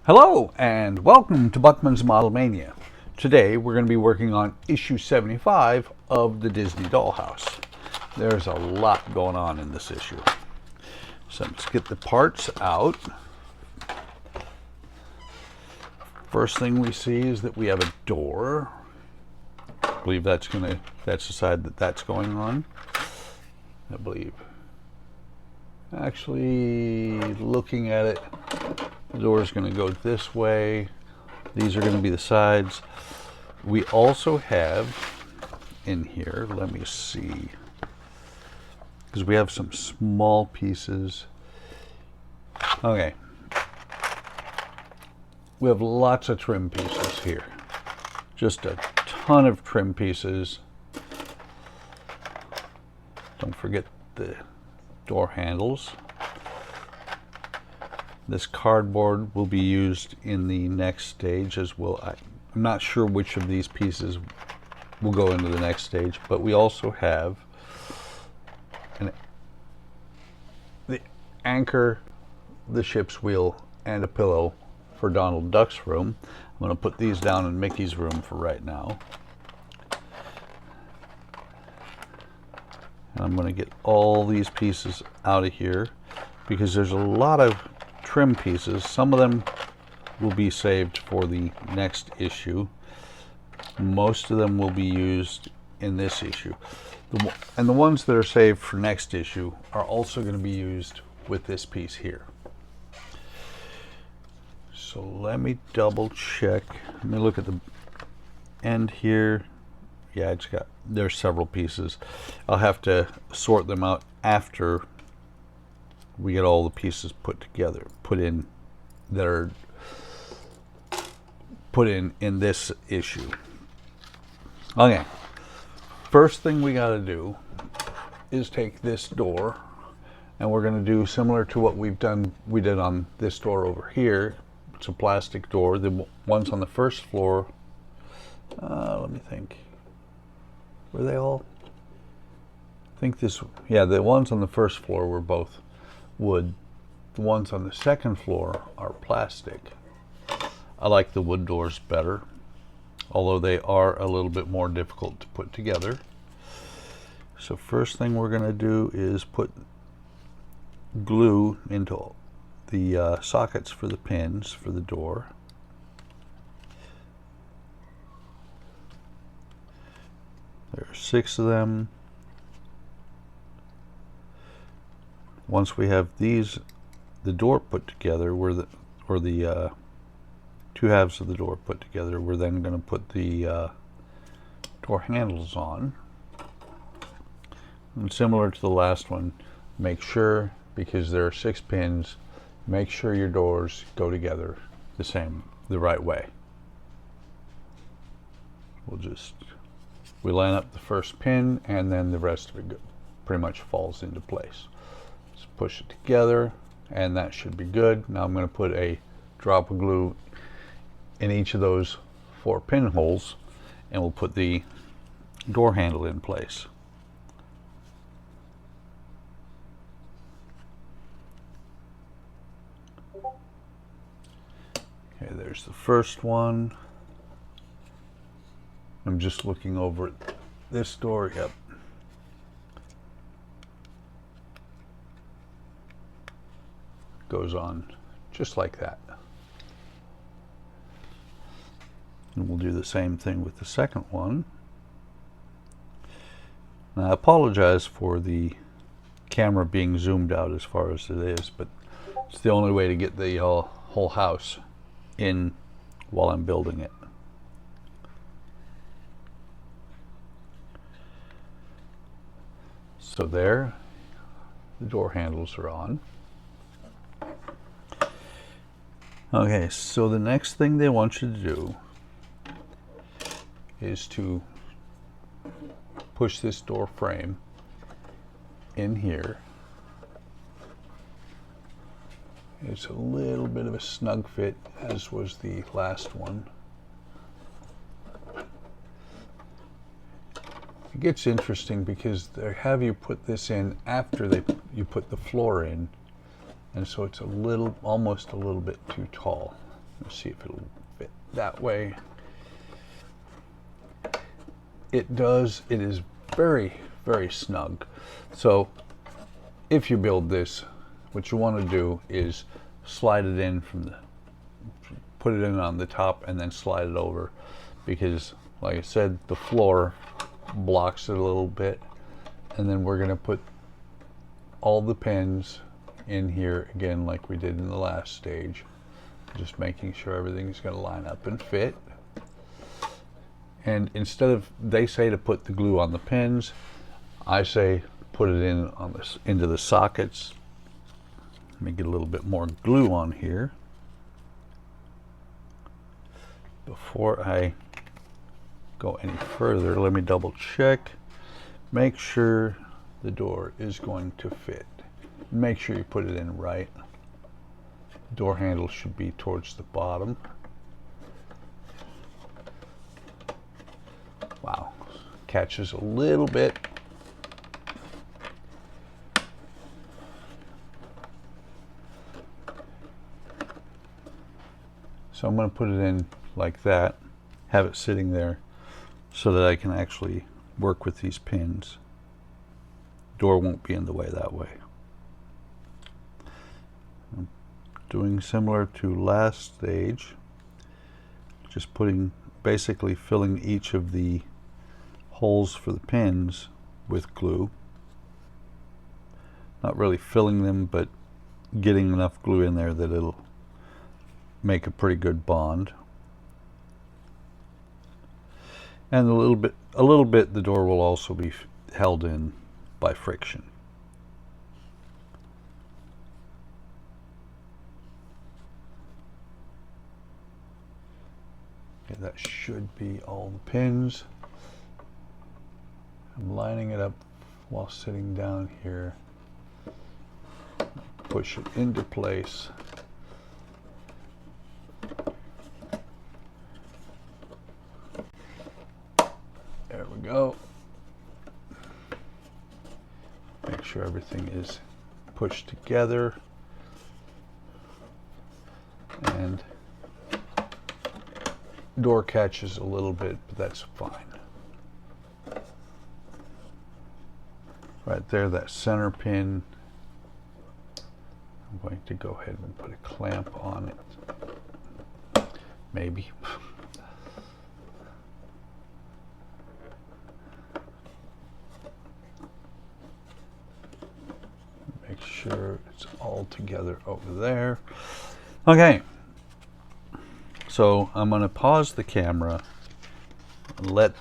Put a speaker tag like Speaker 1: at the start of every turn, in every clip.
Speaker 1: Hello and welcome to Buckman's Model Mania. Today we're going to be working on issue 75 of the Disney Dollhouse. There's a lot going on in this issue. So let's get the parts out. First thing we see is that we have a door. I believe that's the side that's going on. I believe. Actually, looking at it, the door is going to go this way. These are going to be the sides. We also have in here, let me see, because we have some small pieces. Okay. We have lots of trim pieces here. Just a ton of trim pieces. Don't forget the door handles. This cardboard will be used in the next stage as well. I'm not sure which of these pieces will go into the next stage, but we also have the anchor, the ship's wheel, and a pillow for Donald Duck's room. I'm going to put these down in Mickey's room for right now. And I'm going to get all these pieces out of here because there's a lot of trim pieces. Some of them will be saved for the next issue. Most of them will be used in this issue. And the ones that are saved for next issue are also going to be used with this piece here. So let me double check. Let me look at the end here. Yeah, there's several pieces. I'll have to sort them out after we get all the pieces put in this issue. Okay, first thing we got to do is take this door, and we're going to do similar to what we did on this door over here. It's a plastic door. The ones on the first floor, let me think, were they all? I think the ones on the first floor were both wood. The ones on the second floor are plastic. I like the wood doors better, although they are a little bit more difficult to put together. So first thing we're going to do is put glue into the sockets for the pins for the door. There are 6 of them. Once we have the door put together, the 2 halves of the door put together, we're then going to put the door handles on. And similar to the last one, make sure, because there are 6 pins, make sure your doors go together the right way. We line up the first pin, and then the rest of it pretty much falls into place. Just push it together, and that should be good. Now I'm going to put a drop of glue in each of those 4 pinholes, and we'll put the door handle in place. Okay, there's the first one. I'm just looking over at this door. Yep. Goes on just like that. And we'll do the same thing with the second one. Now, I apologize for the camera being zoomed out as far as it is, but it's the only way to get the whole house in while I'm building it. So there, the door handles are on. Okay, so the next thing they want you to do is to push this door frame in here. It's a little bit of a snug fit, as was the last one. It gets interesting because they have you put this in after you put the floor in, and so it's almost a little bit too tall. Let's see if it'll fit that way. It does. It is very, very snug. So if you build this, what you want to do is slide it in from the, put it in on the top and then slide it over, because like I said, the floor blocks it a little bit. And then we're going to put all the pins in here again like we did in the last stage, just making sure everything's going to line up and fit. And instead of, they say to put the glue on the pins, I say put it in on this, into the sockets. Let me get a little bit more glue on here before I go any further. Let me double check, make sure the door is going to fit. Make sure you put it in right. Door handle should be towards the bottom. Wow, catches a little bit. So I'm going to put it in like that, have it sitting there so that I can actually work with these pins. Door won't be in the way that way. I'm doing similar to last stage, just putting, basically filling each of the holes for the pins with glue. Not really filling them, but getting enough glue in there that it'll make a pretty good bond. And a little bit the door will also be held in by friction. Okay, that should be all the pins. I'm lining it up while sitting down here. Push it into place. There we go. Make sure everything is pushed together. And door catches a little bit, but that's fine. Right there, that center pin, I'm going to go ahead and put a clamp on it. Maybe. Make sure it's all together over there. Okay. So I'm going to pause the camera, let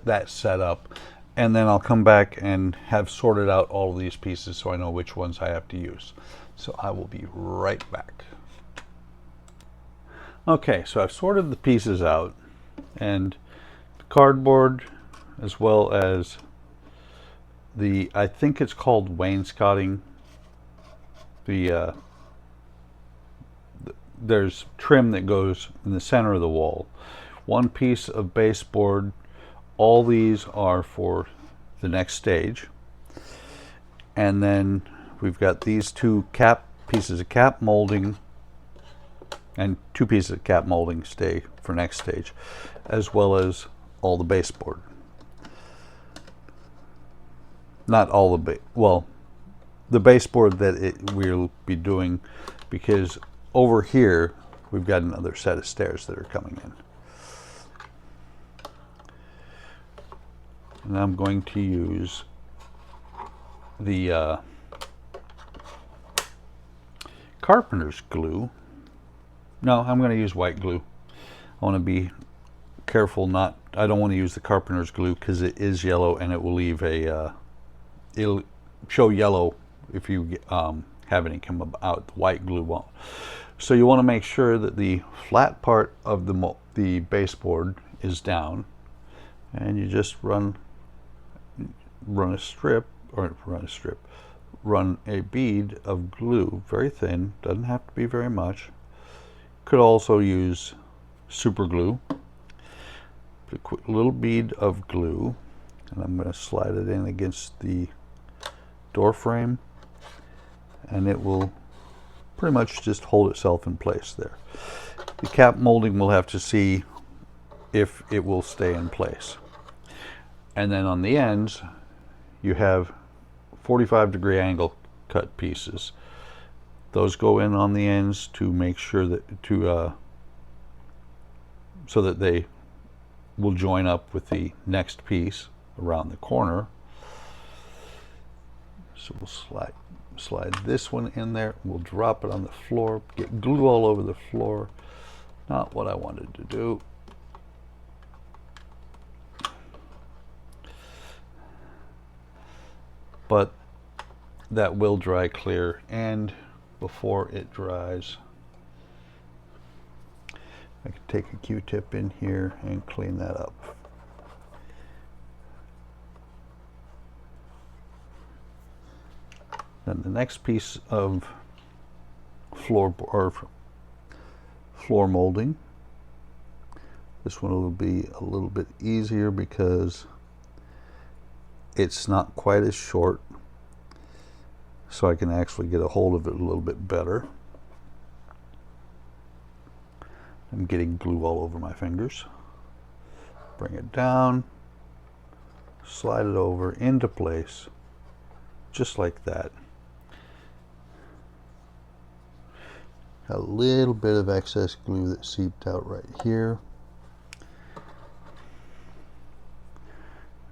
Speaker 1: that set up, and then I'll come back and have sorted out all of these pieces so I know which ones I have to use. So I will be right back. Okay, so I've sorted the pieces out, and the cardboard as well as the, I think it's called wainscoting, there's trim that goes in the center of the wall. One piece of baseboard. All these are for the next stage. And then we've got these two pieces of cap molding, and 2 pieces of cap molding stay for next stage, as well as all the baseboard. Not all the the baseboard that we'll be doing, because over here we've got another set of stairs that are coming in. And I'm going to use the carpenter's glue. No, I'm going to use white glue. I want to be careful not, I don't want to use the carpenter's glue because it is yellow and it will leave a, it'll show yellow if you have any come out. The white glue won't. So you want to make sure that the flat part of the baseboard is down, and you just run a bead of glue, very thin, doesn't have to be very much. Could also use super glue. Put a quick little bead of glue, and I'm going to slide it in against the door frame, and it will pretty much just hold itself in place there. The cap molding, we'll have to see if it will stay in place. And then on the ends, you have 45-degree angle cut pieces. Those go in on the ends to make sure that so that they will join up with the next piece around the corner. So we'll slide this one in there. We'll drop it on the floor, get glue all over the floor. Not what I wanted to do. But that will dry clear, and before it dries, I can take a Q-tip in here and clean that up. Then the next piece of floor molding, this one will be a little bit easier because it's not quite as short, so I can actually get a hold of it a little bit better. I'm getting glue all over my fingers. Bring it down, slide it over into place, just like that. Got a little bit of excess glue that seeped out right here.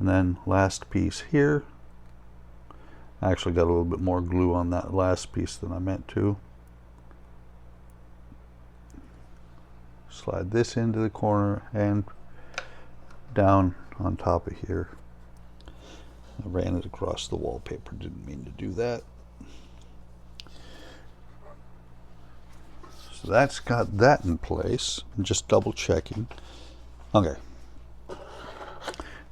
Speaker 1: And then last piece here. I actually got a little bit more glue on that last piece than I meant to. Slide this into the corner and down on top of here. I ran it across the wallpaper, didn't mean to do that. So that's got that in place. I'm just double checking. Okay.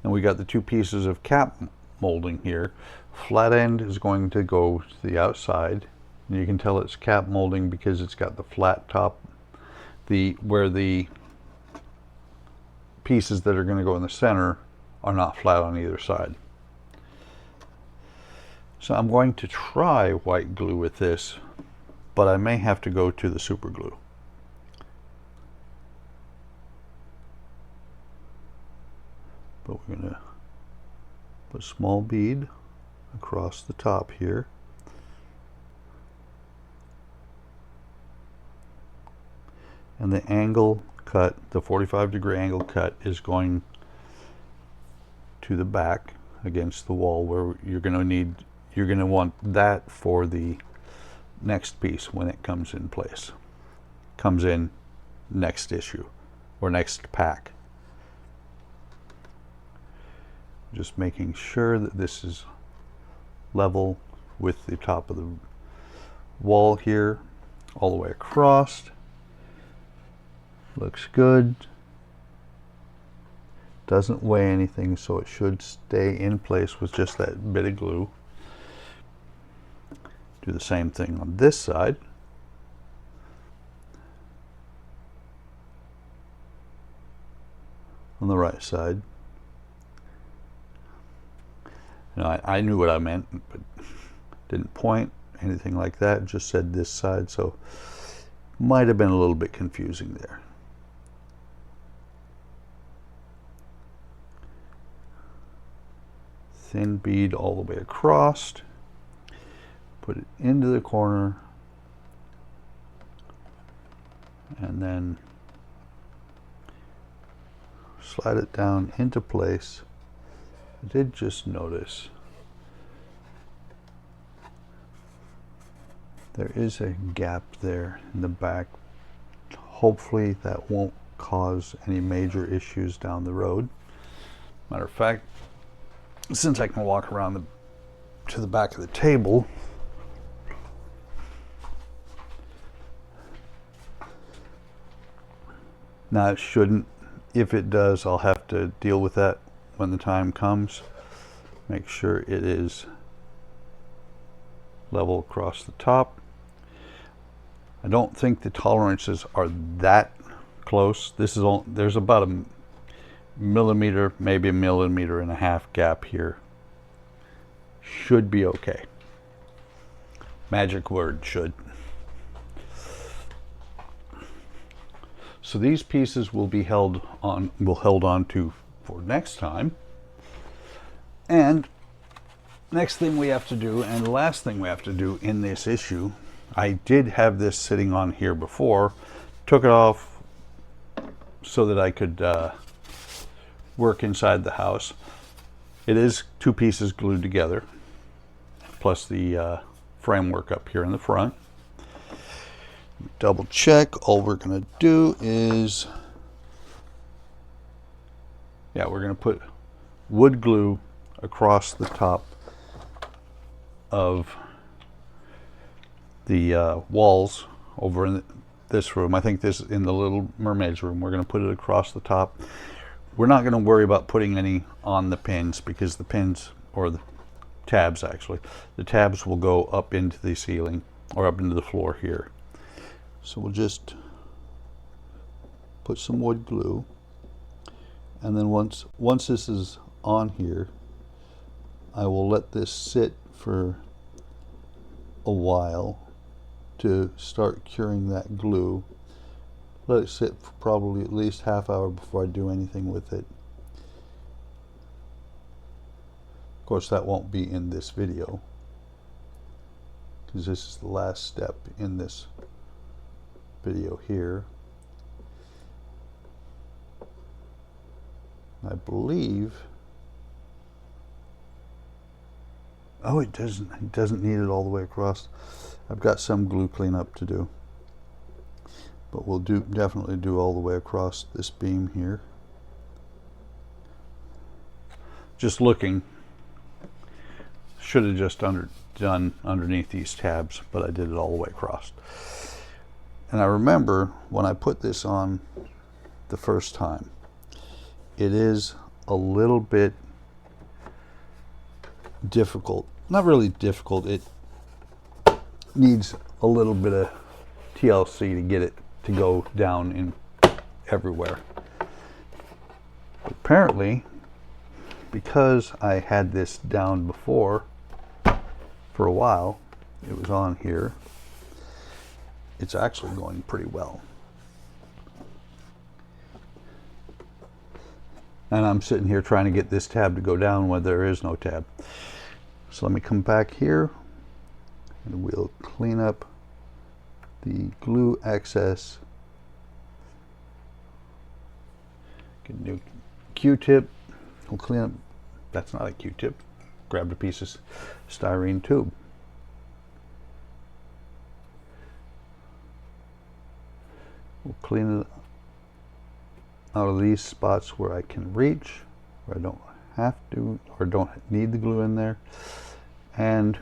Speaker 1: And we got the two pieces of cap molding here. Flat end is going to go to the outside. And you can tell it's cap molding because it's got the flat top. Where the pieces that are going to go in the center are not flat on either side. So I'm going to try white glue with this, but I may have to go to the super glue. But we're going to put a small bead across the top here. And the angle cut, the 45-degree angle cut, is going to the back against the wall where you're going to want that for the next piece when it comes in place. Comes in next issue or next pack. Just making sure that this is level with the top of the wall here all the way across. Looks good. Doesn't weigh anything, so it should stay in place with just that bit of glue. Do the same thing on this side. On the right side. Now, I knew what I meant, but didn't point anything like that. Just said this side, so might have been a little bit confusing there. Thin bead all the way across. Put it into the corner. And then slide it down into place. I did just notice there is a gap there in the back. Hopefully that won't cause any major issues down the road. Matter of fact, since I can walk around to the back of the table, now it shouldn't. If it does, I'll have to deal with that when the time comes. Make sure it is level across the top. I don't think the tolerances are that close. This is all, there's about a millimeter, maybe a millimeter and a half gap here. Should be okay. Magic word, should. So these pieces will be held on to for next time. And next thing we have to do, and the last thing we have to do in this issue, I did have this sitting on here before, took it off so that I could work inside the house. It is 2 pieces glued together, plus the framework up here in the front. Double check. All we're going to do is, yeah, we're going to put wood glue across the top of the walls over in this room. I think this is in the Little Mermaid's room. We're going to put it across the top. We're not going to worry about putting any on the pins, because the pins, or the tabs actually, the tabs will go up into the ceiling or up into the floor here. So we'll just put some wood glue, and then once this is on here, I will let this sit for a while to start curing that glue. Let it sit for probably at least half hour before I do anything with it. Of course, that won't be in this video, because this is the last step in this video here. I believe, oh, it doesn't need it all the way across. I've got some glue cleanup to do, but we'll definitely do all the way across this beam here. Just looking, should have just done underneath these tabs, but I did it all the way across. And I remember when I put this on the first time, it is a little bit difficult. Not really difficult, it needs a little bit of TLC to get it to go down in everywhere. Apparently, because I had this down before for a while, it was on here, it's actually going pretty well. And I'm sitting here trying to get this tab to go down when there is no tab. So let me come back here, and we'll clean up the glue excess. Get a new Q-tip. We'll clean up, that's not a Q-tip. Grabbed a piece of styrene tube. We'll clean it out of these spots where I can reach, where I don't have to or don't need the glue in there, and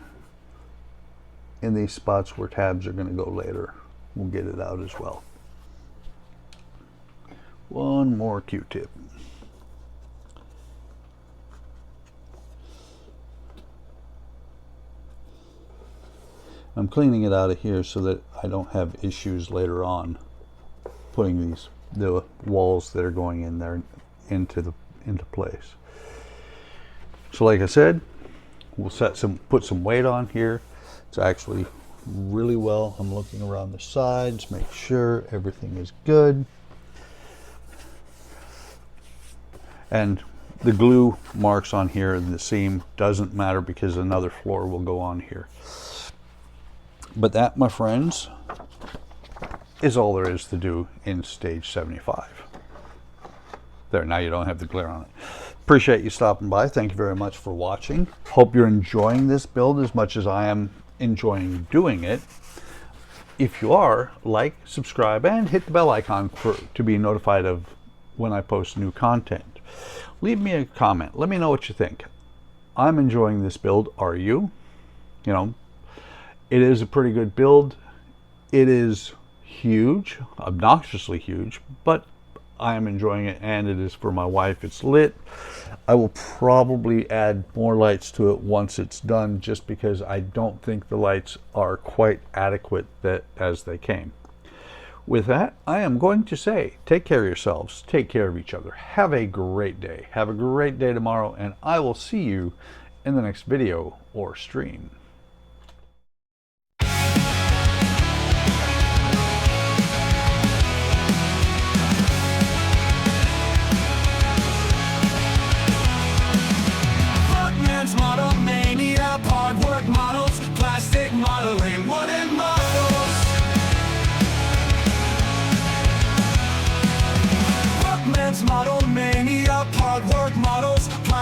Speaker 1: in these spots where tabs are going to go later, we'll get it out as well. One more Q-tip. I'm cleaning it out of here so that I don't have issues later on putting the walls that are going in there into place. So like I said, we'll put some weight on here. It's actually really well. I'm looking around the sides, make sure everything is good. And the glue marks on here in the seam doesn't matter, because another floor will go on here. But that, my friends, is all there is to do in stage 75. There, now you don't have the glare on it. Appreciate you stopping by. Thank you very much for watching. Hope you're enjoying this build as much as I am enjoying doing it. If you are, like, subscribe, and hit the bell icon to be notified of when I post new content. Leave me a comment. Let me know what you think. I'm enjoying this build. Are you? You know, it is a pretty good build. It is huge, obnoxiously huge, but I am enjoying it, and it is for my wife. It's lit. I will probably add more lights to it once it's done, just because I don't think the lights are quite adequate as they came. With that, I am going to say, take care of yourselves, take care of each other, have a great day, have a great day tomorrow, and I will see you in the next video or stream.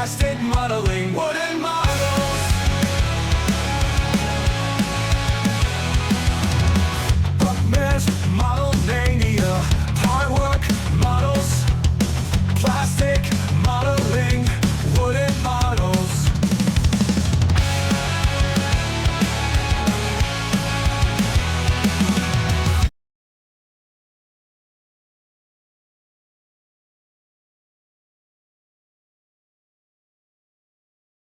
Speaker 2: trusted model